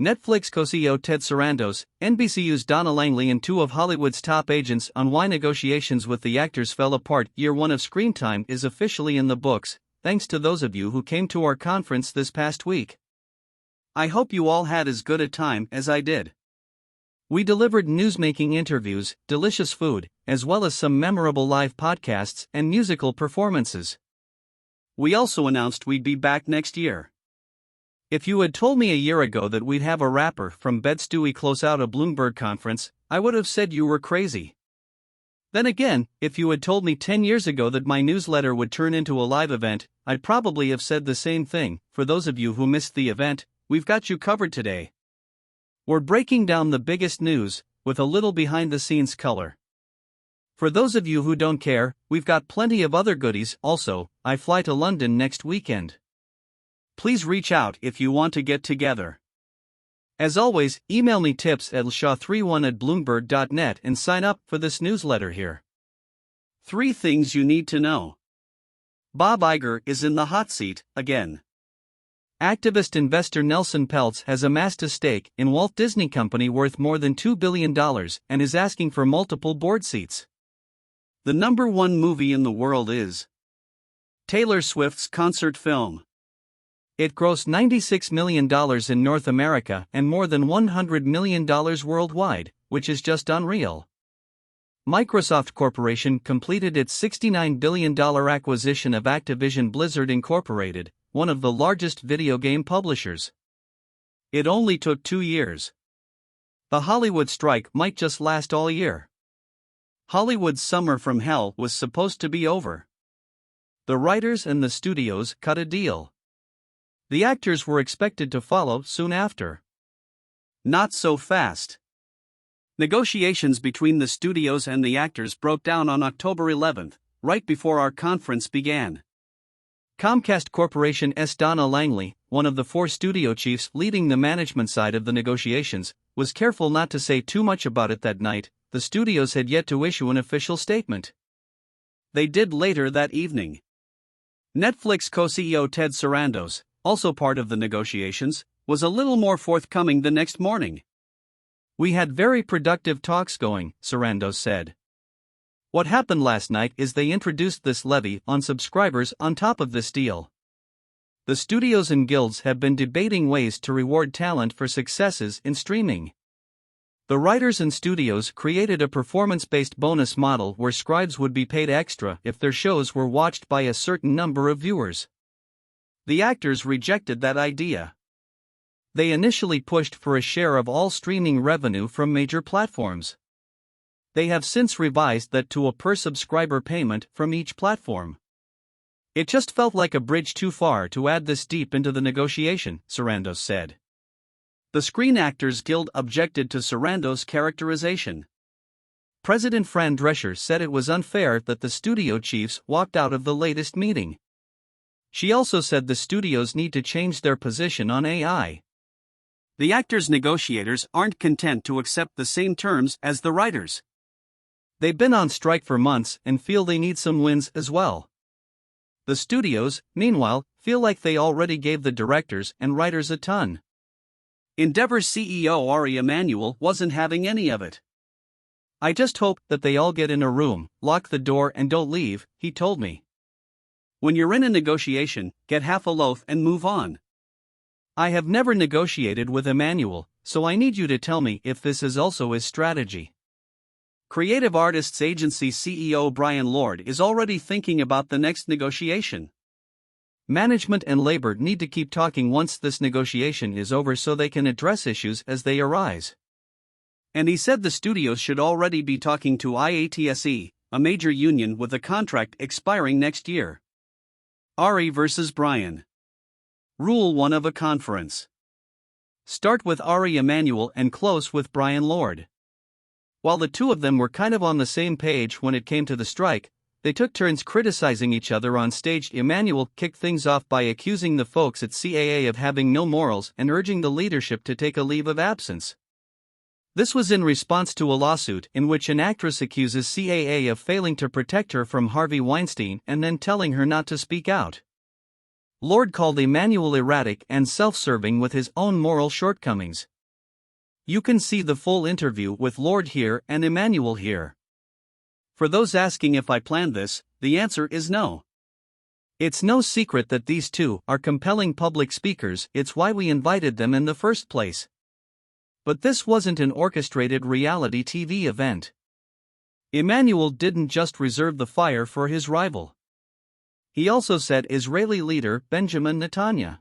Netflix co-CEO Ted Sarandos, NBCU's Donna Langley and two of Hollywood's top agents on why negotiations with the actors fell apart. Year 1 of Screentime is officially in the books, thanks to those of you who came to our conference this past week. I hope you all had as good a time as I did. We delivered newsmaking interviews, delicious food, as well as some memorable live podcasts and musical performances. We also announced we'd be back next year. If you had told me a year ago that we'd have a rapper from Bed-Stuy close out a Bloomberg conference, I would have said you were crazy. Then again, if you had told me 10 years ago that my newsletter would turn into a live event, I'd probably have said the same thing. For those of you who missed the event, we've got you covered today. We're breaking down the biggest news, with a little behind-the-scenes color. For those of you who don't care, we've got plenty of other goodies. Also, I fly to London next weekend. Please reach out if you want to get together. As always, email me tips at lshaw31@bloomberg.net and sign up for this newsletter here. 3 things you need to know. Bob Iger is in the hot seat again. Activist investor Nelson Peltz has amassed a stake in Walt Disney Co worth more than $2 billion and is asking for multiple board seats. The #1 movie in the world is Taylor Swift's concert film. It grossed $96 million in North America and more than $100 million worldwide, which is just unreal. Microsoft Corporation completed its $69 billion acquisition of Activision Blizzard Incorporated, one of the largest video game publishers. It only took 2 years. The Hollywood strike might just last all year. Hollywood's summer from hell was supposed to be over. The writers and the studios cut a deal. The actors were expected to follow soon after. Not so fast. Negotiations between the studios and the actors broke down on October 11, right before our conference began. Comcast Corporation's Donna Langley, one of the 4 studio chiefs leading the management side of the negotiations, was careful not to say too much about it that night. The studios had yet to issue an official statement. They did later that evening. Netflix co-CEO Ted Sarandos, also part of the negotiations, was a little more forthcoming the next morning. "We had very productive talks going," Sarandos said. "What happened last night is they introduced this levy on subscribers on top of this deal. The studios and guilds have been debating ways to reward talent for successes in streaming. The writers and studios created a performance-based bonus model where scribes would be paid extra if their shows were watched by a certain number of viewers. The actors rejected that idea. They initially pushed for a share of all streaming revenue from major platforms. They have since revised that to a per-subscriber payment from each platform. It just felt like a bridge too far to add this deep into the negotiation," Sarandos said. The Screen Actors Guild objected to Sarandos' characterization. President Fran Drescher said it was unfair that the studio chiefs walked out of the latest meeting. She also said the studios need to change their position on AI. The actors' negotiators aren't content to accept the same terms as the writers. They've been on strike for months and feel they need some wins as well. The studios, meanwhile, feel like they already gave the directors and writers a ton. Endeavor's CEO Ari Emanuel wasn't having any of it. "I just hope that they all get in a room, lock the door and don't leave," he told me. "When you're in a negotiation, get half a loaf and move on." I have never negotiated with Emanuel, so I need you to tell me if this is also his strategy. Creative Artists Agency CEO Brian Lord is already thinking about the next negotiation. Management and labor need to keep talking once this negotiation is over so they can address issues as they arise. And he said the studios should already be talking to IATSE, a major union with a contract expiring next year. Ari versus Brian. Rule 1 of a conference. Start with Ari Emanuel and close with Brian Lord. While the two of them were kind of on the same page when it came to the strike, they took turns criticizing each other on stage. Emanuel kicked things off by accusing the folks at CAA of having no morals and urging the leadership to take a leave of absence. This was in response to a lawsuit in which an actress accuses CAA of failing to protect her from Harvey Weinstein and then telling her not to speak out. Lord called Emmanuel erratic and self-serving with his own moral shortcomings. You can see the full interview with Lord here and Emmanuel here. For those asking if I planned this, the answer is no. It's no secret that these two are compelling public speakers, it's why we invited them in the first place. But this wasn't an orchestrated reality TV event. Emmanuel didn't just reserve the fire for his rival. He also said Israeli leader Benjamin Netanyahu.